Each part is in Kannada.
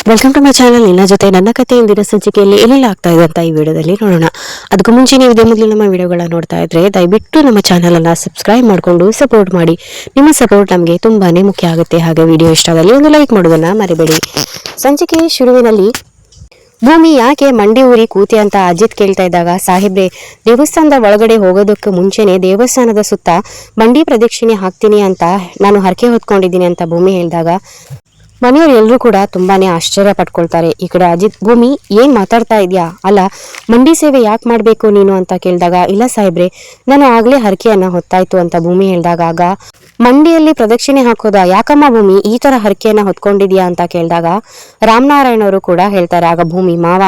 Welcome to my channel. ನಿನ್ನ ಜೊತೆ ನನ್ನ ಕಥೆ ಇಂದಿನ ಸಂಚಿಕೆಯಲ್ಲಿ ಏನೆಲ್ಲ ಆಗ್ತಾ ಇದೆ ಅಂತ ಈ ವಿಡಿಯೋದಲ್ಲಿ ನೋಡೋಣ. ಅದಕ್ಕೂ ಮುಂಚೆ ನೀವು ಇದೇ ಮೊದಲು ನಮ್ಮ ವಿಡಿಯೋಗಳನ್ನ ನೋಡ್ತಾ ಇದ್ರೆ ದಯವಿಟ್ಟು ನಮ್ಮ ಚಾನಲ್ ಅನ್ನ ಸಬ್ಸ್ಕ್ರೈಬ್ ಮಾಡಿಕೊಂಡು ಸಪೋರ್ಟ್ ಮಾಡಿ. ನಿಮ್ಮ ಸಪೋರ್ಟ್ ನಮಗೆ ತುಂಬಾನೇ ಮುಖ್ಯ ಆಗುತ್ತೆ. ಹಾಗೆ ವಿಡಿಯೋ ಇಷ್ಟದಲ್ಲಿ ಒಂದು ಲೈಕ್ ಮಾಡೋದನ್ನ ಮರಿಬೇಡಿ. ಸಂಚಿಕೆ ಶುರುವಿನಲ್ಲಿ ಭೂಮಿ ಯಾಕೆ ಮಂಡಿ ಊರಿ ಕೂತಿ ಅಂತ ಅಜಿತ್ ಕೇಳ್ತಾ ಇದ್ದಾಗ, ಸಾಹೇಬ್ರೆ ದೇವಸ್ಥಾನದ ಒಳಗಡೆ ಹೋಗೋದಕ್ಕೆ ಮುಂಚೆನೆ ದೇವಸ್ಥಾನದ ಸುತ್ತ ಮಂಡಿ ಪ್ರದಕ್ಷಿಣೆ ಹಾಕ್ತೀನಿ ಅಂತ ನಾನು ಹರಕೆ ಹೊತ್ಕೊಂಡಿದ್ದೀನಿ ಅಂತ ಭೂಮಿ ಹೇಳಿದಾಗ ಮನೆಯವರು ಎಲ್ಲರೂ ಕೂಡ ತುಂಬಾನೇ ಆಶ್ಚರ್ಯ ಪಟ್ಕೊಳ್ತಾರೆ. ಈ ಕಡೆ ಅಜಿತ್, ಭೂಮಿ ಏನ್ ಮಾತಾಡ್ತಾ ಇದ್ಯಾ, ಅಲ್ಲ ಮಂಡಿ ಸೇವೆ ಯಾಕೆ ಮಾಡ್ಬೇಕು ನೀನು ಅಂತ ಕೇಳಿದಾಗ, ಇಲ್ಲ ಸಾಹೇಬ್ರೆ ನಾನು ಆಗ್ಲೇ ಹರಕೆಯನ್ನ ಹೊತ್ತಾಯ್ತು ಅಂತ ಭೂಮಿ ಹೇಳಿದಾಗ, ಆಗ ಮಂಡಿಯಲ್ಲಿ ಪ್ರದಕ್ಷಿಣೆ ಹಾಕೋದ, ಯಾಕಮ್ಮ ಭೂಮಿ ಈ ತರ ಹರಕೆಯನ್ನ ಹೊತ್ಕೊಂಡಿದ್ಯಾ ಅಂತ ಕೇಳಿದಾಗ ರಾಮನಾರಾಯಣ ಅವರು ಕೂಡ ಹೇಳ್ತಾರೆ. ಆಗ ಭೂಮಿ, ಮಾವ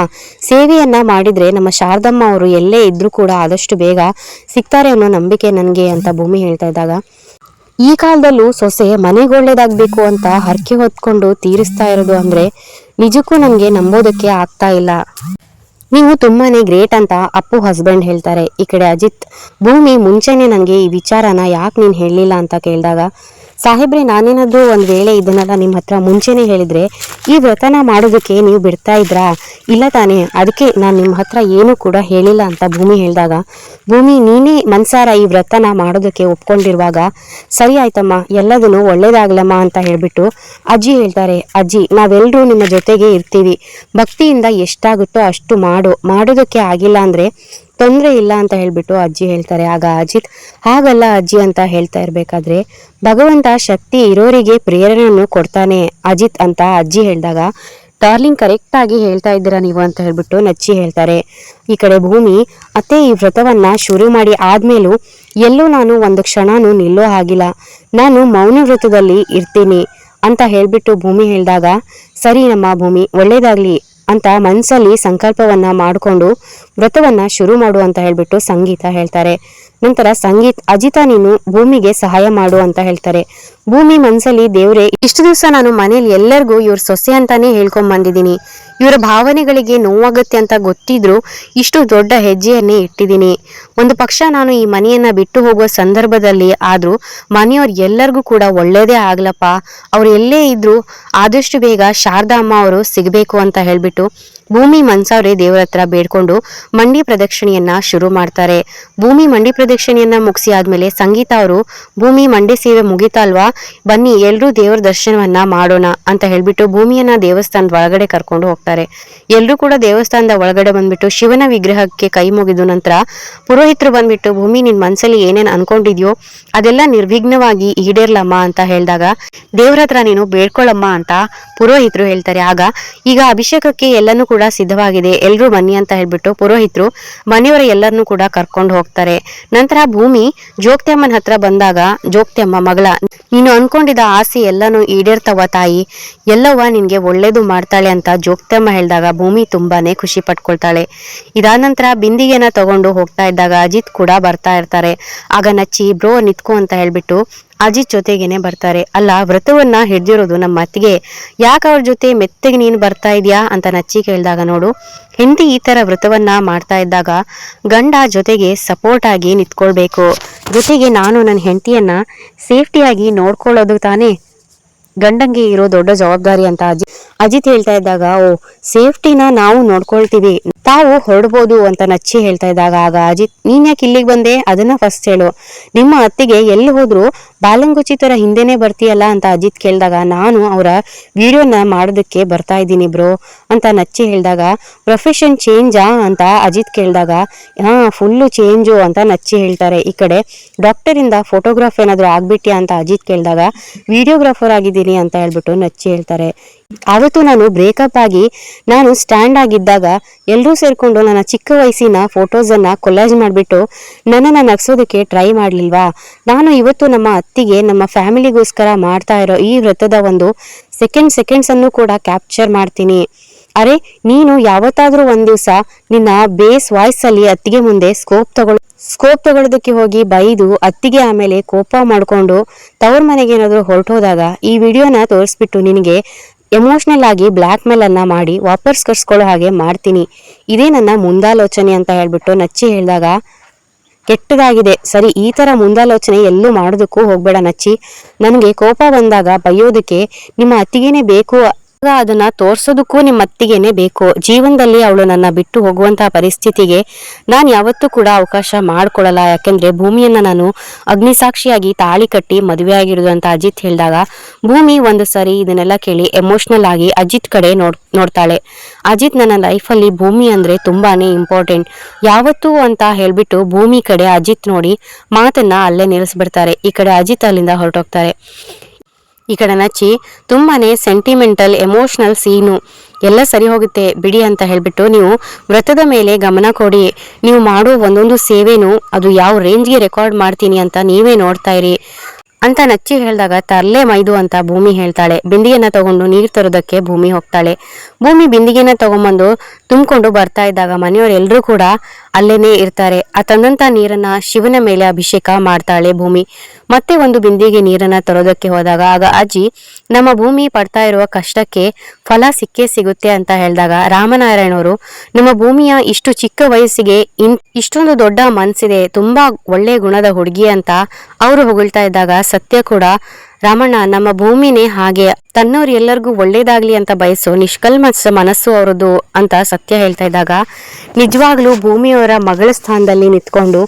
ಸೇವೆಯನ್ನ ಮಾಡಿದ್ರೆ ನಮ್ಮ ಶಾರದಮ್ಮ ಅವರು ಎಲ್ಲೇ ಇದ್ರೂ ಕೂಡ ಆದಷ್ಟು ಬೇಗ ಸಿಗ್ತಾರೆ ಅನ್ನೋ ನಂಬಿಕೆ ನನ್ಗೆ ಅಂತ ಭೂಮಿ ಹೇಳ್ತಾ ಇದ್ದಾಗ, ಈ ಕಾಲದಲ್ಲೂ ಸೊಸೆ ಮನೆಗೊಳ್ಳೇದಾಗ್ಬೇಕು ಅಂತ ಹರಕೆ ಹೊತ್ಕೊಂಡು ತೀರಿಸ್ತಾ ಇರೋದು ಅಂದ್ರೆ ನಿಜಕ್ಕೂ ನನ್ಗೆ ನಂಬೋದಕ್ಕೆ ಆಗ್ತಾ ಇಲ್ಲ. ನೀವು ತುಂಬಾನೇ ಗ್ರೇಟ್ ಅಂತ ಅಪ್ಪು ಹಸ್ಬೆಂಡ್ ಹೇಳ್ತಾರೆ. ಈ ಕಡೆ ಅಜಿತ್, ಭೂಮಿ ಮುಂಚೆನೆ ನನಗೆ ಈ ವಿಚಾರನ ಯಾಕೆ ನೀನು ಹೇಳಲಿಲ್ಲ ಅಂತ ಕೇಳಿದಾಗ, ಸಾಹೇಬ್ರೆ ನಾನೇನಾದ್ರೂ ಒಂದ್ ವೇಳೆ ಇದನ್ನೆಲ್ಲ ನಿಮ್ಮ ಹತ್ರ ಮುಂಚೆನೆ ಹೇಳಿದ್ರೆ ಈ ವ್ರತನ ಮಾಡೋದಕ್ಕೆ ನೀವು ಬಿಡ್ತಾ ಇದ್ರಾ? ಇಲ್ಲ ತಾನೇ, ಅದಕ್ಕೆ ನಾನು ನಿಮ್ಮ ಹತ್ರ ಏನು ಕೂಡ ಹೇಳಿಲ್ಲ ಅಂತ ಭೂಮಿ ಹೇಳಿದಾಗ, ಭೂಮಿ ನೀನೇ ಮನ್ಸಾರ ಈ ವ್ರತನ ಮಾಡೋದಕ್ಕೆ ಒಪ್ಕೊಂಡಿರುವಾಗ ಸರಿ ಆಯ್ತಮ್ಮ, ಎಲ್ಲದನ್ನು ಒಳ್ಳೇದಾಗ್ಲಮ್ಮ ಅಂತ ಹೇಳ್ಬಿಟ್ಟು ಅಜ್ಜಿ ಹೇಳ್ತಾರೆ. ಅಜ್ಜಿ ನಾವೆಲ್ಲರೂ ನಿಮ್ಮ ಜೊತೆಗೆ ಇರ್ತೀವಿ, ಭಕ್ತಿಯಿಂದ ಎಷ್ಟಾಗುತ್ತೋ ಅಷ್ಟು ಮಾಡೋದಕ್ಕೆ ಆಗಿಲ್ಲ ಅಂದ್ರೆ ತೊಂದರೆ ಇಲ್ಲ ಅಂತ ಹೇಳ್ಬಿಟ್ಟು ಅಜ್ಜಿ ಹೇಳ್ತಾರೆ. ಆಗ ಅಜಿತ್, ಹಾಗಲ್ಲ ಅಜ್ಜಿ ಅಂತ ಹೇಳ್ತಾ ಇರ್ಬೇಕಾದ್ರೆ, ಭಗವಂತ ಶಕ್ತಿ ಇರೋರಿಗೆ ಪ್ರೇರಣೆಯನ್ನು ಕೊಡ್ತಾನೆ ಅಜಿತ್ ಅಂತ ಅಜ್ಜಿ ಹೇಳಿದಾಗ, ಡಾರ್ಲಿಂಗ್ ಕರೆಕ್ಟ್ ಆಗಿ ಹೇಳ್ತಾ ಇದ್ದೀರಾ ನೀವು ಅಂತ ಹೇಳ್ಬಿಟ್ಟು ನಚ್ಚಿ ಹೇಳ್ತಾರೆ. ಈ ಕಡೆ ಭೂಮಿ, ಅತ್ತೆ ಈ ವ್ರತವನ್ನ ಶುರು ಮಾಡಿ ಆದ್ಮೇಲೂ ಎಲ್ಲೂ ನಾನು ಒಂದು ಕ್ಷಣನೂ ನಿಲ್ಲೋ ಹಾಗಿಲ್ಲ, ನಾನು ಮೌನ ವ್ರತದಲ್ಲಿ ಇರ್ತೀನಿ ಅಂತ ಹೇಳ್ಬಿಟ್ಟು ಭೂಮಿ ಹೇಳಿದಾಗ, ಸರಿ ನಮ್ಮ ಭೂಮಿ ಒಳ್ಳೇದಾಗ್ಲಿ ಅಂತ ಮನ್ಸಲ್ಲಿ ಸಂಕಲ್ಪವನ್ನ ಮಾಡಿಕೊಂಡು ವ್ರತವನ್ನ ಶುರು ಮಾಡು ಅಂತ ಹೇಳ್ಬಿಟ್ಟು ಸಂಗೀತ ಹೇಳ್ತಾರೆ. ನಂತರ ಸಂಗೀತ್, ಅಜಿತ ನೀನು ಭೂಮಿಗೆ ಸಹಾಯ ಮಾಡು ಅಂತ ಹೇಳ್ತಾರೆ. ಭೂಮಿ ಮನ್ಸಲ್ಲಿ, ದೇವ್ರೆ ಇಷ್ಟು ದಿವಸ ನಾನು ಮನೇಲಿ ಎಲ್ಲರಿಗೂ ಇವ್ರ ಸೊಸೆ ಅಂತಾನೆ ಹೇಳ್ಕೊಂಡ್ ಬಂದಿದ್ದೀನಿ, ಇವರ ಭಾವನೆಗಳಿಗೆ ನೋವಾಗುತ್ತೆ ಅಂತ ಗೊತ್ತಿದ್ರು ಇಷ್ಟು ದೊಡ್ಡ ಹೆಜ್ಜೆಯನ್ನೇ ಇಟ್ಟಿದ್ದೀನಿ. ಒಂದು ಪಕ್ಷ ನಾನು ಈ ಮನೆಯನ್ನ ಬಿಟ್ಟು ಹೋಗುವ ಸಂದರ್ಭದಲ್ಲಿ ಆದ್ರೂ ಮನೆಯವ್ರ ಎಲ್ಲರಿಗೂ ಕೂಡ ಒಳ್ಳೇದೇ ಆಗ್ಲಪ್ಪ, ಅವ್ರು ಎಲ್ಲೇ ಇದ್ರು ಆದಷ್ಟು ಬೇಗ ಶಾರದಾ ಅಮ್ಮ ಅವರು ಸಿಗಬೇಕು ಅಂತ ಹೇಳ್ಬಿಟ್ಟು ಭೂಮಿ ಮನ್ಸವ್ರೆ ದೇವರ ಹತ್ರ ಬೇಡ್ಕೊಂಡು ಮಂಡಿ ಪ್ರದಕ್ಷಿಣೆಯನ್ನ ಶುರು ಮಾಡ್ತಾರೆ. ಭೂಮಿ ಮಂಡಿ ಪ್ರದಕ್ಷಿಣೆಯನ್ನ ಮುಗಿಸಿ ಆದ್ಮೇಲೆ ಸಂಗೀತ ಅವರು, ಭೂಮಿ ಮಂಡಿ ಸೇವೆ ಮುಗಿತಲ್ವಾ, ಬನ್ನಿ ಎಲ್ರೂ ದೇವರ ದರ್ಶನವನ್ನ ಮಾಡೋಣ ಅಂತ ಹೇಳ್ಬಿಟ್ಟು ಭೂಮಿಯನ್ನ ದೇವಸ್ಥಾನದ ಒಳಗಡೆ ಕರ್ಕೊಂಡು ಹೋಗ್ತಾರೆ. ಎಲ್ರೂ ಕೂಡ ದೇವಸ್ಥಾನದ ಒಳಗಡೆ ಬಂದ್ಬಿಟ್ಟು ಶಿವನ ವಿಗ್ರಹಕ್ಕೆ ಕೈ ಮುಗಿದ ನಂತರ ಪುರೋಹಿತರು ಬಂದ್ಬಿಟ್ಟು, ಭೂಮಿ ನಿನ್ ಮನ್ಸಲ್ಲಿ ಏನೇನ್ ಅನ್ಕೊಂಡಿದ್ಯೋ ಅದೆಲ್ಲ ನಿರ್ವಿಘ್ನವಾಗಿ ಈಡೇರ್ಲಮ್ಮ ಅಂತ ಹೇಳಿದಾಗ, ದೇವ್ರ ಹತ್ರ ನೀನು ಬೇಡ್ಕೊಳ್ಳಮ್ಮ ಅಂತ ಪುರೋಹಿತರು ಹೇಳ್ತಾರೆ. ಆಗ ಈಗ ಅಭಿಷೇಕಕ್ಕೆ ಎಲ್ಲನೂ ಕೂಡ ಸಿದ್ಧವಾಗಿದೆ, ಎಲ್ರೂ ಬನ್ನಿ ಅಂತ ಹೇಳ್ಬಿಟ್ಟು ಪುರೋಹಿತರು ಮನೆಯವರ ಎಲ್ಲರನ್ನೂ ಕೂಡ ಕರ್ಕೊಂಡು ಹೋಗ್ತಾರೆ. ನಂತರ ಭೂಮಿ ಜೋಗ್ತಿಯಮ್ಮನ ಹತ್ರ ಬಂದಾಗ, ಜೋಗ್ತಿಯಮ್ಮ ಮಗಳ ನೀನು ಅನ್ಕೊಂಡಿದ್ದ ಆಸೆ ಎಲ್ಲನೂ ಈಡೇರ್ತವ ತಾಯಿ, ಎಲ್ಲವ್ವ ನಿನ್ಗೆ ಒಳ್ಳೇದು ಮಾಡ್ತಾಳೆ ಅಂತ ಜೋಗ್ತಿಯಮ್ಮ ಹೇಳಿದಾಗ ಭೂಮಿ ತುಂಬಾನೇ ಖುಷಿ ಪಟ್ಕೊಳ್ತಾಳೆ. ಇದಾದ ನಂತರ ಬಿಂದಿಗೆನ ತಗೊಂಡು ಹೋಗ್ತಾ ಇದ್ದಾಗ ಅಜಿತ್ ಕೂಡ ಬರ್ತಾ ಇರ್ತಾರೆ. ಆಗ ನಚ್ಚಿ, ಬ್ರೋ ನಿತ್ಕೋ ಅಂತ ಹೇಳ್ಬಿಟ್ಟು ಅಜಿತ್ ಜೊತೆಗೇನೆ ಬರ್ತಾರೆ. ಅಲ್ಲ ವ್ರತವನ್ನ ಹಿಡ್ದಿರೋದು ನಮ್ಮ ಅತ್ತಿಗೆ, ಯಾಕೆ ಅವ್ರ ಜೊತೆ ಮೆತ್ತಗೆ ನೀನು ಬರ್ತಾ ಇದೀಯಾ ಅಂತ ನಚ್ಚಿ ಕೇಳಿದಾಗ, ನೋಡು ಹೆಂಡತಿ ಈ ತರ ವ್ರತವನ್ನ ಮಾಡ್ತಾ ಇದ್ದಾಗ ಗಂಡ ಜೊತೆಗೆ ಸಪೋರ್ಟ್ ಆಗಿ ನಿಂತ್ಕೊಳ್ಬೇಕು, ಜೊತೆಗೆ ನಾನು ನನ್ನ ಹೆಂಡತಿಯನ್ನ ಸೇಫ್ಟಿಯಾಗಿ ನೋಡ್ಕೊಳ್ಳೋದು ತಾನೇ ಗಂಡಂಗೆ ಇರೋ ದೊಡ್ಡ ಜವಾಬ್ದಾರಿ ಅಂತ ಅಜಿತ್ ಹೇಳ್ತಾ ಇದ್ದಾಗ, ಓ ಸೇಫ್ಟಿನ ನಾವು ನೋಡ್ಕೊಳ್ತೀವಿ, ತಾವು ಹೊರಡ್ಬೋದು ಅಂತ ನಚ್ಚಿ ಹೇಳ್ತಾ ಇದ್ದಾಗ, ಆಗ ಅಜಿತ್, ನೀನ್ ಯಾಕೆ ಇಲ್ಲಿಗೆ ಬಂದೆ ಅದನ್ನ ಫಸ್ಟ್ ಹೇಳು, ನಿಮ್ಮ ಅತ್ತಿಗೆ ಎಲ್ಲಿ ಹೋದ್ರು ಬಾಲಂಗುಚಿ ತರ ಹಿಂದೆನೆ ಬರ್ತೀಯಲ್ಲ ಅಂತ ಅಜಿತ್ ಕೇಳಿದಾಗ, ನಾನು ಅವರ ವಿಡಿಯೋನ ಮಾಡೋದಕ್ಕೆ ಬರ್ತಾ ಇದ್ದೀನಿ ಬ್ರೋ ಅಂತ ನಚ್ಚಿ ಹೇಳಿದಾಗ, ಪ್ರೊಫೆಷನ್ ಚೇಂಜಾ ಅಂತ ಅಜಿತ್ ಕೇಳಿದಾಗ, ಹಾ ಫುಲ್ಲು ಚೇಂಜು ಅಂತ ನಚ್ಚಿ ಹೇಳ್ತಾರೆ. ಈ ಕಡೆ ಡಾಕ್ಟರ್ ಇಂದ ಫೋಟೋಗ್ರಾಫ್ ಏನಾದ್ರು ಆಗ್ಬಿಟ್ಯಾ ಅಂತ ಅಜಿತ್ ಕೇಳಿದಾಗ, ವಿಡಿಯೋಗ್ರಾಫರ್ ಆಗಿದ್ದೀನಿ ಅಂತ ಹೇಳ್ಬಿಟ್ಟು ನಚ್ಚಿ ಹೇಳ್ತಾರೆ. ಅವತ್ತು ನಾನು ಬ್ರೇಕಪ್ ಆಗಿ ನಾನು ಸ್ಟ್ಯಾಂಡ್ ಆಗಿದ್ದಾಗ ಎಲ್ಲರೂ ಸೇರ್ಕೊಂಡು ನನ್ನ ಚಿಕ್ಕ ವಯಸ್ಸಿನ ಫೋಟೋಸ್ ಅನ್ನ ಕೊಲಾಜ್ ಮಾಡ್ಬಿಟ್ಟು ನನ್ನನ್ನ ನಗ್ಸೋದಕ್ಕೆ ಟ್ರೈ ಮಾಡ್ಲಿಲ್ವಾ? ನಾನು ಇವತ್ತು ನಮ್ಮ ಅತ್ತಿಗೆ ನಮ್ಮ ಫ್ಯಾಮಿಲಿಗೋಸ್ಕರ ಮಾಡ್ತಾ ಇರೋ ಈ ವ್ರತದ ಒಂದು ಸೆಕೆಂಡ್ಸ್ ಅನ್ನು ಕೂಡ ಕ್ಯಾಪ್ಚರ್ ಮಾಡ್ತೀನಿ. ಅರೆ ನೀನು ಯಾವತ್ತಾದ್ರೂ ಒಂದ್ ದಿವ್ಸ ನಿನ್ನ ಬೇಸ್ ವಾಯ್ಸ್ ಅಲ್ಲಿ ಅತ್ತಿಗೆ ಮುಂದೆ ಸ್ಕೋಪ್ ತಗೊಳ್ಳೋದಕ್ಕೆ ಹೋಗಿ ಬೈದು ಅತ್ತಿಗೆ ಆಮೇಲೆ ಕೋಪ ಮಾಡ್ಕೊಂಡು ತವ್ರ ಮನೆಗೆ ಏನಾದ್ರು ಹೊರಟೋದಾಗ ಈ ವಿಡಿಯೋನ ತೋರಿಸ್ಬಿಟ್ಟು ನಿನಗೆ ಎಮೋಷನಲ್ ಆಗಿ ಬ್ಲ್ಯಾಕ್ ಮೇಲ್ ಅನ್ನ ಮಾಡಿ ವಾಪಸ್ ಕರ್ಸ್ಕೊಳ್ಳೋ ಹಾಗೆ ಮಾಡ್ತೀನಿ, ಇದೇ ನನ್ನ ಮುಂದಾಲೋಚನೆ ಅಂತ ಹೇಳ್ಬಿಟ್ಟು ನಚ್ಚಿ ಹೇಳಿದಾಗ, ಕೆಟ್ಟದಾಗಿದೆ, ಸರಿ ಈ ತರ ಮುಂದಾಲೋಚನೆ ಎಲ್ಲೂ ಮಾಡೋದಕ್ಕೂ ಹೋಗ್ಬೇಡ ನಚ್ಚಿ, ನನಗೆ ಕೋಪ ಬಂದಾಗ ಬೈಯೋದಕ್ಕೆ ನಿಮ್ಮ ಅತ್ತಿಗೆನೆ ಬೇಕು, ಅದನ್ನ ತೋರ್ಸೋದಕ್ಕೂ ನಿಮ್ಮ ಅತ್ತಿಗೆನೆ ಬೇಕು. ಜೀವನದಲ್ಲಿ ಅವಳು ನನ್ನ ಬಿಟ್ಟು ಹೋಗುವಂತಹ ಪರಿಸ್ಥಿತಿಗೆ ನಾನು ಯಾವತ್ತೂ ಕೂಡ ಅವಕಾಶ ಮಾಡ್ಕೊಡಲ್ಲ. ಯಾಕೆಂದ್ರೆ ಭೂಮಿಯನ್ನ ನಾನು ಅಗ್ನಿಸಾಕ್ಷಿಯಾಗಿ ತಾಳಿ ಕಟ್ಟಿ ಮದುವೆ ಆಗಿರೋದು ಅಂತ ಅಜಿತ್ ಹೇಳಿದಾಗ ಭೂಮಿ ಒಂದು ಸರಿ ಇದನ್ನೆಲ್ಲ ಕೇಳಿ ಎಮೋಷನಲ್ ಆಗಿ ಅಜಿತ್ ಕಡೆ ನೋಡ್ತಾಳೆ. ಅಜಿತ್ ನನ್ನ ಲೈಫಲ್ಲಿ ಭೂಮಿ ಅಂದ್ರೆ ತುಂಬಾನೇ ಇಂಪಾರ್ಟೆಂಟ್ ಯಾವತ್ತೂ ಅಂತ ಹೇಳ್ಬಿಟ್ಟು ಭೂಮಿ ಕಡೆ ಅಜಿತ್ ನೋಡಿ ಮಾತನ್ನ ಅಲ್ಲೇ ನಿಲ್ಲಿಸ್ಬಿಡ್ತಾರೆ. ಈ ಕಡೆ ಅಜಿತ್ ಅಲ್ಲಿಂದ ಹೊರಟೋಗ್ತಾರೆ. ಈ ಕಡೆ ನಚ್ಚಿ ತುಂಬಾನೇ ಸೆಂಟಿಮೆಂಟಲ್ ಎಮೋಷನಲ್ ಸೀನು ಎಲ್ಲ ಸರಿ ಹೋಗುತ್ತೆ ಬಿಡಿ ಅಂತ ಹೇಳ್ಬಿಟ್ಟು ನೀವು ವ್ರತದ ಮೇಲೆ ಗಮನ ಕೊಡಿ, ನೀವು ಮಾಡೋ ಒಂದೊಂದು ಸೇವೆನೂ ಅದು ಯಾವ ರೇಂಜ್ಗೆ ರೆಕಾರ್ಡ್ ಮಾಡ್ತೀನಿ ಅಂತ ನೀವೇ ನೋಡ್ತಾ ಇರಿ ಅಂತ ನಚ್ಚಿ ಹೇಳಿದಾಗ ತರ್ಲೆ ಮೈದು ಅಂತ ಭೂಮಿ ಹೇಳ್ತಾಳೆ. ಬಿಂದಿಗೆನ ತಗೊಂಡು ನೀರು ತರೋದಕ್ಕೆ ಭೂಮಿ ಹೋಗ್ತಾಳೆ. ಭೂಮಿ ಬಿಂದಿಗೆನ ತಗೊಂಬಂದು ತುಂಬಿಕೊಂಡು ಬರ್ತಾ ಇದ್ದಾಗ ಮನೆಯವರೆಲ್ಲರೂ ಕೂಡ ಅಲ್ಲೇನೆ ಇರ್ತಾರೆ. ಆ ತಂದಂತ ನೀರನ್ನ ಶಿವನ ಮೇಲೆ ಅಭಿಷೇಕ ಮಾಡ್ತಾಳೆ ಭೂಮಿ. ಮತ್ತೆ ಒಂದು ಬಿಂದಿಗೆ ನೀರನ್ನ ತರೋದಕ್ಕೆ ಹೋದಾಗ ಆಗ ಅಜ್ಜಿ ನಮ್ಮ ಭೂಮಿ ಪಡ್ತಾ ಇರುವ ಕಷ್ಟಕ್ಕೆ ಫಲ ಸಿಕ್ಕೇ ಸಿಗುತ್ತೆ ಅಂತ ಹೇಳಿದಾಗ ರಾಮನಾರಾಯಣವರು ನಮ್ಮ ಭೂಮಿಯ ಇಷ್ಟು ಚಿಕ್ಕ ವಯಸ್ಸಿಗೆ ಇಷ್ಟೊಂದು ದೊಡ್ಡ ಮನ್ಸಿದೆ, ತುಂಬಾ ಒಳ್ಳೆ ಗುಣದ ಹುಡುಗಿ ಅಂತ ಅವರು ಹೊಗಳ್ತಾ ಇದ್ದಾಗ ಸತ್ಯ ಕೂಡ ರಾಮಣ್ಣ ನಮ್ಮ ಭೂಮಿನೇ ಹಾಗೆ ತನ್ನವ್ರು ಎಲ್ಲರಿಗೂ ಒಳ್ಳೇದಾಗ್ಲಿ ಅಂತ ಬಯಸೋ ನಿಷ್ಕಲ್ಮಶ ಮನಸ್ಸು ಅವರದು ಅಂತ ಸತ್ಯ ಹೇಳ್ತಾ ಇದ್ದಾಗ ನಿಜವಾಗ್ಲೂ ಭೂಮಿಯವರ ಮಗಳ ಸ್ಥಾನದಲ್ಲಿ ನಿಂತ್ಕೊಂಡು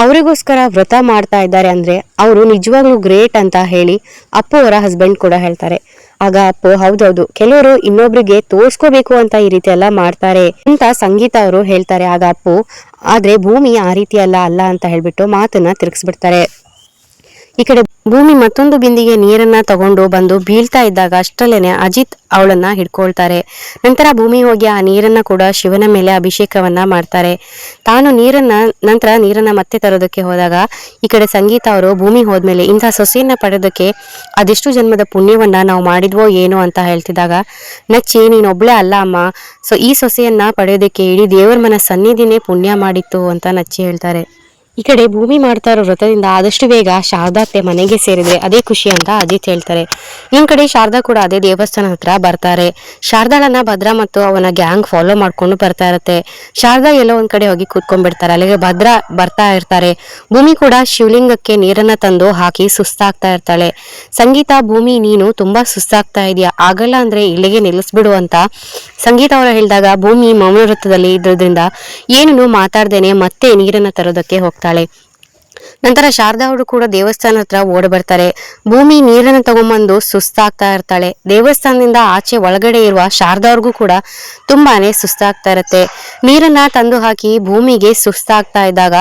ಅವರಿಗೋಸ್ಕರ ವ್ರತ ಮಾಡ್ತಾ ಇದ್ದಾರೆ ಅಂದ್ರೆ ಅವರು ನಿಜವಾಗ್ಲೂ ಗ್ರೇಟ್ ಅಂತ ಹೇಳಿ ಅಪ್ಪು ಅವರ ಹಸ್ಬೆಂಡ್ ಕೂಡ ಹೇಳ್ತಾರೆ. ಆಗ ಅಪ್ಪು ಹೌದೌದು ಕೆಲವರು ಇನ್ನೊಬ್ರಿಗೆ ತೋರ್ಸ್ಕೋಬೇಕು ಅಂತ ಈ ರೀತಿ ಎಲ್ಲ ಮಾಡ್ತಾರೆ ಅಂತ ಸಂಗೀತ ಅವರು ಹೇಳ್ತಾರೆ. ಆಗ ಅಪ್ಪು ಆದ್ರೆ ಭೂಮಿ ಆ ರೀತಿ ಅಲ್ಲ ಅಂತ ಹೇಳ್ಬಿಟ್ಟು ಮಾತನ್ನ ತಿರುಗಿಸ್ಬಿಡ್ತಾರೆ. ಈ ಕಡೆ ಭೂಮಿ ಮತ್ತೊಂದು ಬಿಂದಿಗೆ ನೀರನ್ನ ತಗೊಂಡು ಬಂದು ಬೀಳ್ತಾ ಇದ್ದಾಗ ಅಷ್ಟರಲ್ಲೇನೆ ಅಜಿತ್ ಅವಳನ್ನ ಹಿಡ್ಕೊಳ್ತಾರೆ. ನಂತರ ಭೂಮಿ ಹೋಗಿ ಆ ನೀರನ್ನ ಕೂಡ ಶಿವನ ಮೇಲೆ ಅಭಿಷೇಕವನ್ನ ಮಾಡ್ತಾರೆ. ತಾನು ನೀರನ್ನ ಮತ್ತೆ ತರೋದಕ್ಕೆ ಹೋದಾಗ ಈ ಕಡೆ ಸಂಗೀತ ಅವರು ಭೂಮಿ ಹೋದ್ಮೇಲೆ ಇಂಥ ಸೊಸೆಯನ್ನ ಪಡೆಯೋದಕ್ಕೆ ಅದೆಷ್ಟು ಜನ್ಮದ ಪುಣ್ಯವನ್ನ ನಾವು ಮಾಡಿದ್ವೋ ಏನೋ ಅಂತ ಹೇಳ್ತಿದ್ದಾಗ ನಚ್ಚಿ ನೀನೊಬ್ಳೆ ಅಲ್ಲ ಅಮ್ಮ, ಸೊ ಈ ಸೊಸೆಯನ್ನ ಪಡೆಯೋದಕ್ಕೆ ಇಡೀ ದೇವರ ಮನ ಸನ್ನಿಧಿನೇ ಪುಣ್ಯ ಮಾಡಿತ್ತು ಅಂತ ನಚ್ಚಿ ಹೇಳ್ತಾರೆ. ಈ ಕಡೆ ಭೂಮಿ ಮಾಡ್ತಾ ಇರೋ ವ್ರತದಿಂದ ಆದಷ್ಟು ಬೇಗ ಶಾರದಾತ್ತೆ ಮನೆಗೆ ಸೇರಿದ್ರೆ ಅದೇ ಖುಷಿ ಅಂತ ಅಜಿತ್ ಹೇಳ್ತಾರೆ. ಇನ್ನೊಂದ್ ಕಡೆ ಶಾರದಾ ಕೂಡ ಅದೇ ದೇವಸ್ಥಾನ ಹತ್ರ ಬರ್ತಾರೆ. ಶಾರದಾಳನ್ನ ಭದ್ರ ಮತ್ತು ಅವನ ಗ್ಯಾಂಗ್ ಫಾಲೋ ಮಾಡ್ಕೊಂಡು ಬರ್ತಾ ಇರುತ್ತೆ. ಶಾರದಾ ಎಲ್ಲೋ ಒಂದ್ ಕಡೆ ಹೋಗಿ ಕೂತ್ಕೊಂಡ್ಬಿಡ್ತಾರೆ. ಅಲ್ಲಿಗೆ ಭದ್ರ ಬರ್ತಾ ಇರ್ತಾರೆ. ಭೂಮಿ ಕೂಡ ಶಿವಲಿಂಗಕ್ಕೆ ನೀರನ್ನ ತಂದು ಹಾಕಿ ಸುಸ್ತಾಗ್ತಾ ಇರ್ತಾಳೆ. ಸಂಗೀತ ಭೂಮಿ ನೀನು ತುಂಬಾ ಸುಸ್ತಾಗ್ತಾ ಇದೆಯಾ, ಆಗಲ್ಲ ಅಂದ್ರೆ ಇಲ್ಲಿಗೆ ನಿಲ್ಲಿಸ್ಬಿಡು ಅಂತ ಸಂಗೀತ ಅವರು ಹೇಳಿದಾಗ ಭೂಮಿ ಮೌನ ವೃತ್ತದಲ್ಲಿ ಇದ್ರಿಂದ ಏನನ್ನು ಮಾತಾಡ್ದೇನೆ ಮತ್ತೆ ನೀರನ್ನ ತರೋದಕ್ಕೆ ಹೋಗ್ತಾಳೆ. ನಂತರ ಶಾರದಾ ಅವರು ಕೂಡ ದೇವಸ್ಥಾನ ಹತ್ರ ಓಡ್ ಬರ್ತಾರೆ. ಭೂಮಿ ನೀರನ್ನು ತಗೊಂಬಂದು ಸುಸ್ತಾಗ್ತಾ ಇರ್ತಾಳೆ. ದೇವಸ್ಥಾನದಿಂದ ಆಚೆ ಒಳಗಡೆ ಇರುವ ಶಾರದಾ ಅವ್ರಿಗೂ ಕೂಡ ತುಂಬಾನೇ ಸುಸ್ತಾಗ್ತಾ ಇರತ್ತೆ. ನೀರನ್ನ ತಂದು ಹಾಕಿ ಭೂಮಿಗೆ ಸುಸ್ತಾಗ್ತಾ ಇದ್ದಾಗ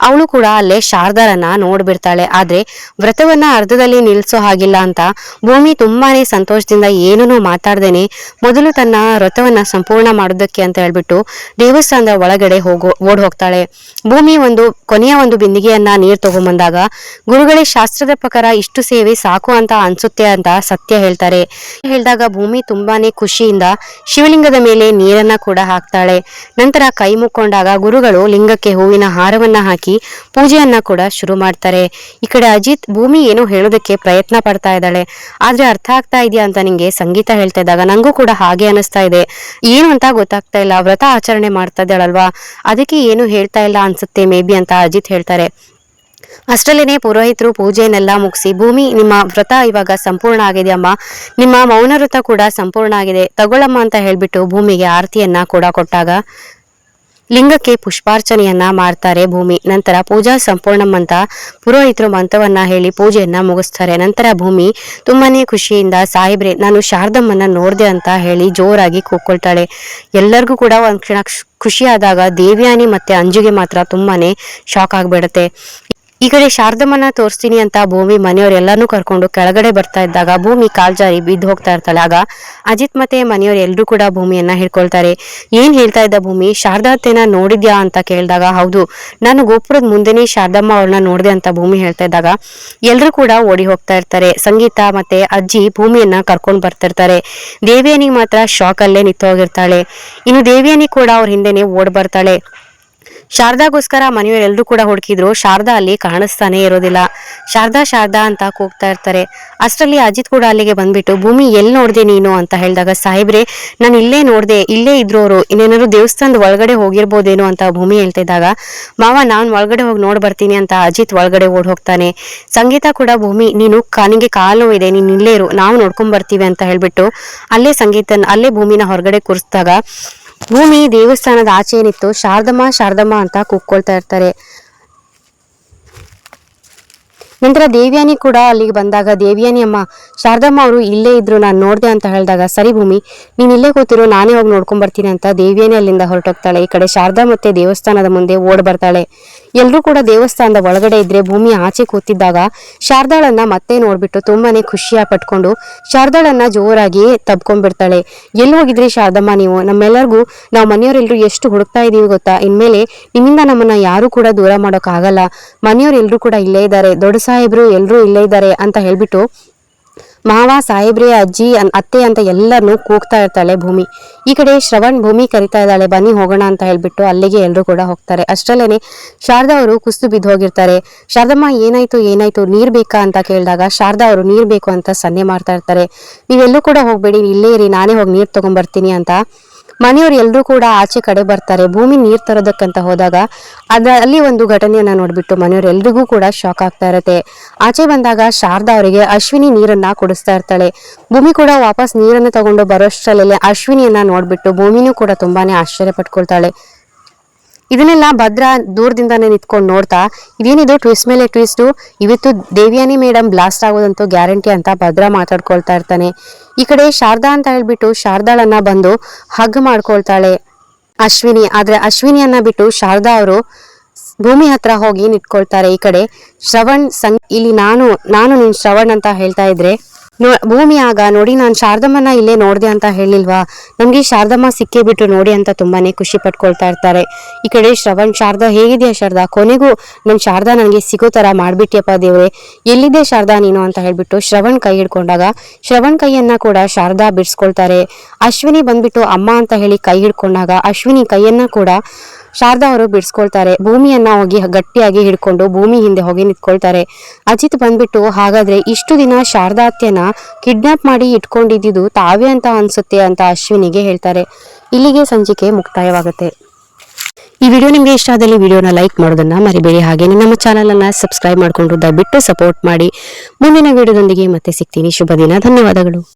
ಅವಳು ಕೂಡ ಅಲ್ಲೇ ಶಾರದಾರನ್ನ ನೋಡ್ಬಿಡ್ತಾಳೆ. ಆದ್ರೆ ವ್ರತವನ್ನ ಅರ್ಧದಲ್ಲಿ ನಿಲ್ಸೋ ಹಾಗಿಲ್ಲ ಅಂತ ಭೂಮಿ ತುಂಬಾನೇ ಸಂತೋಷದಿಂದ ಏನೂ ಮಾತಾಡ್ದೇನೆ ಮೊದಲು ತನ್ನ ವ್ರತವನ್ನ ಸಂಪೂರ್ಣ ಮಾಡೋದಕ್ಕೆ ಅಂತ ಹೇಳ್ಬಿಟ್ಟು ದೇವಸ್ಥಾನದ ಒಳಗಡೆ ಓಡ್ ಹೋಗ್ತಾಳೆ. ಭೂಮಿ ಕೊನೆಯ ಒಂದು ಬಿಂದಿಗೆಯನ್ನ ನೀರ್ ತಗೊಂಬಂದಾಗ ಗುರುಗಳೇ ಶಾಸ್ತ್ರದ ಪ್ರಕಾರ ಇಷ್ಟು ಸೇವೆ ಸಾಕು ಅಂತ ಅನ್ಸುತ್ತೆ ಅಂತ ಸತ್ಯ ಹೇಳಿದಾಗ ಭೂಮಿ ತುಂಬಾನೇ ಖುಷಿಯಿಂದ ಶಿವಲಿಂಗದ ಮೇಲೆ ನೀರನ್ನ ಕೂಡ ಹಾಕ್ತಾಳೆ. ನಂತರ ಕೈ ಮುಕ್ಕೊಂಡಾಗ ಗುರುಗಳು ಲಿಂಗಕ್ಕೆ ಹೂವಿನ ಹಾರವನ್ನ ಹಾಕಿ ಪೂಜೆಯನ್ನ ಕೂಡ ಶುರು ಮಾಡ್ತಾರೆ. ಈ ಕಡೆ ಅಜಿತ್ ಭೂಮಿ ಏನೋ ಹೇಳೋದಕ್ಕೆ ಪ್ರಯತ್ನ ಪಡ್ತಾ ಇದ್ದಾಳೆ, ಆದ್ರೆ ಅರ್ಥ ಆಗ್ತಾ ಇದೆಯಾ ಅಂತ ನಿಂಗೆ ಸಂಗೀತ ಹೇಳ್ತಾ ಇದ್ದಾಗ ನಂಗೂ ಕೂಡ ಹಾಗೆ ಅನಿಸ್ತಾ ಇದೆ, ಏನು ಅಂತ ಗೊತ್ತಾಗ್ತಾ ಇಲ್ಲ, ವ್ರತ ಆಚರಣೆ ಮಾಡ್ತಾ ಇದ್ದಾಳಲ್ವಾ ಅದಕ್ಕೆ ಏನು ಹೇಳ್ತಾ ಇಲ್ಲ ಅನ್ಸುತ್ತೆ ಮೇ ಬಿ ಅಂತ ಅಜಿತ್ ಹೇಳ್ತಾರೆ. ಅಷ್ಟರಲ್ಲೇನೆ ಪುರೋಹಿತರು ಪೂಜೆಯನ್ನೆಲ್ಲ ಮುಗಿಸಿ ಭೂಮಿ ನಿಮ್ಮ ವ್ರತ ಇವಾಗ ಸಂಪೂರ್ಣ ಆಗಿದೆಯಮ್ಮ, ನಿಮ್ಮ ಮೌನ ವ್ರತ ಕೂಡ ಸಂಪೂರ್ಣ ಆಗಿದೆ ತಗೊಳಮ್ಮ ಅಂತ ಹೇಳ್ಬಿಟ್ಟು ಭೂಮಿಗೆ ಆರತಿಯನ್ನ ಕೂಡ ಕೊಟ್ಟಾಗ ಲಿಂಗಕ್ಕೆ ಪುಷ್ಪಾರ್ಚನೆಯನ್ನ ಮಾಡ್ತಾರೆ ಭೂಮಿ. ನಂತರ ಪೂಜಾ ಸಂಪೂರ್ಣಂ ಅಂತ ಪುರೋಹಿತರು ಮಂತ್ರವನ್ನ ಹೇಳಿ ಪೂಜೆಯನ್ನ ಮುಗಿಸ್ತಾರೆ. ನಂತರ ಭೂಮಿ ತುಂಬಾನೇ ಖುಷಿಯಿಂದ ಸಾಹೇಬ್ರೆ ನಾನು ಶಾರದಮ್ಮನ್ನ ನೋಡ್ದೆ ಅಂತ ಹೇಳಿ ಜೋರಾಗಿ ಕೂಗ್ಕೊಳ್ತಾಳೆ. ಎಲ್ಲರಿಗೂ ಕೂಡ ಒಂದ್ ಕ್ಷಣ ಖುಷಿ ಆದಾಗ ದೇವ್ಯಾನಿ ಮತ್ತೆ ಅಂಜುಗೆ ಮಾತ್ರ ತುಂಬಾನೇ ಶಾಕ್ ಆಗ್ಬಿಡುತ್ತೆ. ಈ ಕಡೆ ಶಾರದಮ್ಮನ ತೋರಿಸ್ತೀನಿ ಅಂತ ಭೂಮಿ ಮನೆಯವರೆಲ್ಲಾನು ಕರ್ಕೊಂಡು ಕೆಳಗಡೆ ಬರ್ತಾ ಇದ್ದಾಗ ಭೂಮಿ ಕಾಲ್ಜಾರಿ ಬಿದ್ದು ಹೋಗ್ತಾ ಇರ್ತಾಳೆ. ಆಗ ಅಜಿತ್ ಮತ್ತೆ ಮನೆಯವರು ಎಲ್ಲರೂ ಕೂಡ ಭೂಮಿಯನ್ನ ಹಿಡ್ಕೊಳ್ತಾರೆ. ಏನ್ ಹೇಳ್ತಾ ಇದ್ದ ಭೂಮಿ, ಶಾರದಾತ್ತೆನ ನೋಡಿದ್ಯಾ ಅಂತ ಕೇಳಿದಾಗ ಹೌದು ನಾನು ಗೋಪುರದ ಮುಂದೆನೇ ಶಾರದಮ್ಮ ಅವಳನ್ನ ನೋಡಿದೆ ಅಂತ ಭೂಮಿ ಹೇಳ್ತಾ ಇದ್ದಾಗ ಎಲ್ರು ಕೂಡ ಓಡಿ ಹೋಗ್ತಾ ಇರ್ತಾರೆ. ಸಂಗೀತ ಮತ್ತೆ ಅಜ್ಜಿ ಭೂಮಿಯನ್ನ ಕರ್ಕೊಂಡು ಬರ್ತಿರ್ತಾರೆ. ದೇವಿಯನಿಗೆ ಮಾತ್ರ ಶಾಕ್ ಅಲ್ಲೇ ನಿಂತೋಗಿರ್ತಾಳೆ. ಇನ್ನು ದೇವಿಯನಿ ಕೂಡ ಅವ್ರ ಹಿಂದೆನೆ ಓಡ್ ಬರ್ತಾಳೆ. ಶಾರದಾಗೋಸ್ಕರ ಮನೆಯವರೆಲ್ಲರೂ ಕೂಡ ಹುಡುಕಿದ್ರು. ಶಾರದಾ ಅಲ್ಲಿ ಕಾಣಿಸ್ತಾನೆ ಇರೋದಿಲ್ಲ. ಶಾರದಾ ಶಾರದಾ ಅಂತ ಕೂಗ್ತಾ ಇರ್ತಾರೆ. ಅಷ್ಟರಲ್ಲಿ ಅಜಿತ್ ಕೂಡ ಅಲ್ಲಿಗೆ ಬಂದ್ಬಿಟ್ಟು ಭೂಮಿ ಎಲ್ಲಿ ನೋಡ್ದೆ ನೀನು ಅಂತ ಹೇಳಿದಾಗ, ಸಾಹೇಬ್ರೆ ನಾನು ಇಲ್ಲೇ ನೋಡ್ದೆ, ಇಲ್ಲೇ ಇದ್ರು ಅವರು, ಇನ್ನೇನಾದ್ರು ದೇವಸ್ಥಾನದ ಒಳಗಡೆ ಹೋಗಿರ್ಬೋದೇನೋ ಅಂತ ಭೂಮಿ ಹೇಳ್ತಾ ಇದ್ದಾಗ, ಮಾವ ನಾನು ಒಳಗಡೆ ಹೋಗಿ ನೋಡ್ ಬರ್ತೀನಿ ಅಂತ ಅಜಿತ್ ಒಳಗಡೆ ಓಡ್ ಹೋಗ್ತಾನೆ. ಸಂಗೀತ ಕೂಡ ಭೂಮಿ ನೀನು ನಿಂಗೆ ಕಾಲು ಇದೆ, ನೀನ್ ಇಲ್ಲೇ ಇರು, ನಾವು ನೋಡ್ಕೊಂಡ್ ಬರ್ತೀವಿ ಅಂತ ಹೇಳ್ಬಿಟ್ಟು ಅಲ್ಲೇ ಭೂಮಿನ ಹೊರಗಡೆ ಕೂರಿಸಿದಾಗ ಭೂಮಿ ದೇವಸ್ಥಾನದ ಆಚೆ ಏನಿತ್ತು ಶಾರದಮ್ಮ ಶಾರದಮ್ಮ ಅಂತ ಕೂಗ್ಕೊಳ್ತಾ ಇರ್ತಾರೆ. ನಂತರ ದೇವ್ಯಾನಿ ಕೂಡ ಅಲ್ಲಿಗೆ ಬಂದಾಗ, ದೇವ್ಯಾನಿ ಅಮ್ಮ ಶಾರದಮ್ಮ ಅವರು ಇಲ್ಲೇ ಇದ್ರು, ನಾನು ನೋಡ್ದೆ ಅಂತ ಹೇಳಿದಾಗ, ಸರಿ ಭೂಮಿ ನೀನ್ ಇಲ್ಲೇ ಕೂತಿರು, ನಾನೇ ಹೋಗಿ ನೋಡ್ಕೊಂಡ್ ಬರ್ತೀನಿ ಅಂತ ದೇವ್ಯಾನಿ ಅಲ್ಲಿಂದ ಹೊರಟೋಗ್ತಾಳೆ. ಈ ಕಡೆ ಶಾರದಾ ಮತ್ತೆ ದೇವಸ್ಥಾನದ ಮುಂದೆ ಓಡ್ ಬರ್ತಾಳೆ. ಎಲ್ರೂ ಕೂಡ ದೇವಸ್ಥಾನದ ಒಳಗಡೆ ಇದ್ರೆ ಭೂಮಿ ಆಚೆ ಕೂತಿದ್ದಾಗ ಶಾರದಾಳನ್ನ ಮತ್ತೆ ನೋಡ್ಬಿಟ್ಟು ತುಂಬಾನೇ ಖುಷಿಯ ಪಟ್ಕೊಂಡು ಶಾರದಾಳನ್ನ ಜೋರಾಗಿ ತಬ್ಕೊಂಡ್ಬಿಡ್ತಾಳೆ. ಎಲ್ಲಿ ಹೋಗಿದ್ರಿ ಶಾರದಮ್ಮ ನೀವು? ನಮ್ಮೆಲ್ಲರಿಗೂ ನಾವು ಮನೆಯವರೆಲ್ಲರೂ ಎಷ್ಟು ಹುಡುಕ್ತಾ ಇದೀವಿ ಗೊತ್ತಾ, ಇನ್ಮೇಲೆ ನಿಮ್ಮಿಂದ ನಮ್ಮನ್ನ ಯಾರು ಕೂಡ ದೂರ ಮಾಡೋಕ್ ಆಗಲ್ಲ, ಮನೆಯವರೆಲ್ಲರೂ ಕೂಡ ಇಲ್ಲೇ ಇದ್ದಾರೆ, ದೊಡ್ಡ ಸಾಹೇಬ್ರು ಎಲ್ರೂ ಇಲ್ಲೇ ಇದ್ದಾರೆ ಅಂತ ಹೇಳ್ಬಿಟ್ಟು ಮಾವ ಸಾಹೇಬ್ರೆ ಅಜ್ಜಿ ಅತ್ತೆ ಅಂತ ಎಲ್ಲರನ್ನೂ ಕೂಗ್ತಾ ಇರ್ತಾಳೆ ಭೂಮಿ. ಈ ಕಡೆ ಶ್ರವಣ್ ಭೂಮಿ ಕರಿತಾ ಇದ್ದಾಳೆ, ಬನ್ನಿ ಹೋಗೋಣ ಅಂತ ಹೇಳ್ಬಿಟ್ಟು ಅಲ್ಲಿಗೆ ಎಲ್ರು ಕೂಡ ಹೋಗ್ತಾರೆ. ಅಷ್ಟರಲ್ಲೇನೆ ಶಾರದಾ ಅವರು ಕುಸ್ತು ಬಿದ್ದು ಹೋಗಿರ್ತಾರೆ. ಶಾರದಮ್ಮ ಏನಾಯ್ತು ನೀರ್ ಬೇಕಾ ಅಂತ ಕೇಳಿದಾಗ ಶಾರದಾ ಅವರು ನೀರ್ ಬೇಕು ಅಂತ ಸನ್ನೆ ಮಾಡ್ತಾ ಇರ್ತಾರೆ. ನೀವೆಲ್ಲೂ ಕೂಡ ಹೋಗ್ಬೇಡಿ, ಇಲ್ಲೇ ಇರಿ, ನಾನೇ ಹೋಗಿ ನೀರ್ ತಗೊಂಡ್ಬರ್ತೀನಿ ಅಂತ ಮನೆಯವ್ರು ಎಲ್ರೂ ಕೂಡ ಆಚೆ ಕಡೆ ಬರ್ತಾರೆ. ಭೂಮಿ ನೀರ್ ತರೋದಕ್ಕಂತ ಹೋದಾಗ ಅಲ್ಲಿ ಒಂದು ಘಟನೆಯನ್ನ ನೋಡ್ಬಿಟ್ಟು ಮನೆಯವ್ರು ಎಲ್ರಿಗೂ ಕೂಡ ಶಾಕ್ ಆಗ್ತಾ ಇರತ್ತೆ. ಆಚೆ ಬಂದಾಗ ಶಾರದಾ ಅವರಿಗೆ ಅಶ್ವಿನಿ ನೀರನ್ನ ಕುಡಿಸ್ತಾ ಇರ್ತಾಳೆ. ಭೂಮಿ ಕೂಡ ವಾಪಸ್ ನೀರನ್ನ ತಗೊಂಡು ಬರೋಷ್ಟರಲ್ಲೇ ಅಶ್ವಿನಿಯನ್ನ ನೋಡ್ಬಿಟ್ಟು ಭೂಮಿನೂ ಕೂಡ ತುಂಬಾನೇ ಆಶ್ಚರ್ಯ ಪಟ್ಕೊಳ್ತಾಳೆ. ಇದನ್ನೆಲ್ಲ ಭದ್ರಾ ದೂರದಿಂದಾನೇ ನಿಂತ್ಕೊಂಡು ನೋಡ್ತಾ, ಇದೇನಿದು ಟ್ವಿಸ್ಟ್ ಮೇಲೆ ಟ್ವಿಸ್ಟು, ಇವತ್ತು ದೇವ್ಯಾನಿ ಮೇಡಮ್ ಬ್ಲಾಸ್ಟ್ ಆಗೋದಂತೂ ಗ್ಯಾರಂಟಿ ಅಂತ ಭದ್ರಾ ಮಾತಾಡ್ಕೊಳ್ತಾ ಇರ್ತಾನೆ. ಈ ಕಡೆ ಶಾರದಾ ಅಂತ ಹೇಳ್ಬಿಟ್ಟು ಶಾರದಾಳನ್ನ ಬಂದು ಹಗ್ ಮಾಡ್ಕೊಳ್ತಾಳೆ ಅಶ್ವಿನಿ. ಆದ್ರೆ ಅಶ್ವಿನಿಯನ್ನ ಬಿಟ್ಟು ಶಾರದಾ ಅವರು ಭೂಮಿ ಹತ್ರ ಹೋಗಿ ನಿಂತ್ಕೊಳ್ತಾರೆ. ಈ ಕಡೆ ಶ್ರವಣ್ ಇಲ್ಲಿ ನಾನು ನಿನ್ ಶ್ರವಣ್ ಅಂತ ಹೇಳ್ತಾ ಇದ್ರೆ ಭೂಮಿ ಆಗ, ನೋಡಿ ನಾನು ಶಾರದಮ್ಮನ ಇಲ್ಲೇ ನೋಡ್ದೆ ಅಂತ ಹೇಳಿಲ್ವಾ, ನಮ್ಗೆ ಶಾರದಮ್ಮ ಸಿಕ್ಕೇ ಬಿಟ್ರು ನೋಡಿ ಅಂತ ತುಂಬಾನೇ ಖುಷಿ ಪಟ್ಕೊಳ್ತಾ ಇರ್ತಾರೆ. ಈ ಕಡೆ ಶ್ರವಣ್, ಶಾರದಾ ಹೇಗಿದ್ಯಾ ಶಾರದಾ, ಕೊನೆಗೂ ನನ್ ಶಾರದಾ ನನಗೆ ಸಿಗೋ ತರ ಮಾಡ್ಬಿಟ್ಯಪ್ಪ ದೇವ್ರೆ, ಎಲ್ಲಿದ್ದೆ ಶಾರದಾ ನೀನು ಅಂತ ಹೇಳ್ಬಿಟ್ಟು ಶ್ರವಣ್ ಕೈ ಹಿಡ್ಕೊಂಡಾಗ ಶ್ರವಣ್ ಕೈಯನ್ನ ಕೂಡ ಶಾರದಾ ಬಿಡಿಸ್ಕೊಳ್ತಾರೆ. ಅಶ್ವಿನಿ ಬಂದ್ಬಿಟ್ಟು ಅಮ್ಮ ಅಂತ ಹೇಳಿ ಕೈ ಹಿಡ್ಕೊಂಡಾಗ ಅಶ್ವಿನಿ ಕೈಯನ್ನ ಕೂಡ ಶಾರದಾ ಅವರು ಬಿಡಿಸ್ಕೊಳ್ತಾರೆ. ಭೂಮಿಯನ್ನ ಹೋಗಿ ಗಟ್ಟಿಯಾಗಿ ಹಿಡ್ಕೊಂಡು ಭೂಮಿ ಹಿಂದೆ ಹೋಗಿ ನಿಂತ್ಕೊಳ್ತಾರೆ. ಅಜಿತ್ ಬಂದ್ಬಿಟ್ಟು, ಹಾಗಾದ್ರೆ ಇಷ್ಟು ದಿನ ಶಾರದಾ ಅತ್ತೆನ ಕಿಡ್ನಾಪ್ ಮಾಡಿ ಇಟ್ಕೊಂಡಿದ್ದು ತಾವೇ ಅಂತ ಅನ್ಸುತ್ತೆ ಅಂತ ಅಶ್ವಿನಿಗೆ ಹೇಳ್ತಾರೆ. ಇಲ್ಲಿಗೆ ಸಂಚಿಕೆ ಮುಕ್ತಾಯವಾಗುತ್ತೆ. ಈ ವಿಡಿಯೋ ನಿಮ್ಗೆ ಇಷ್ಟ ಆದಲ್ಲಿ ವಿಡಿಯೋನ ಲೈಕ್ ಮಾಡೋದನ್ನ ಮರಿಬೇಡಿ. ಹಾಗೇನೆ ನಮ್ಮ ಚಾನಲ್ ಅನ್ನ ಸಬ್ಸ್ಕ್ರೈಬ್ ಮಾಡ್ಕೊಂಡು ದಯವಿಟ್ಟು ಸಪೋರ್ಟ್ ಮಾಡಿ. ಮುಂದಿನ ವಿಡಿಯೋದೊಂದಿಗೆ ಮತ್ತೆ ಸಿಗ್ತೀನಿ. ಶುಭ ದಿನ. ಧನ್ಯವಾದಗಳು.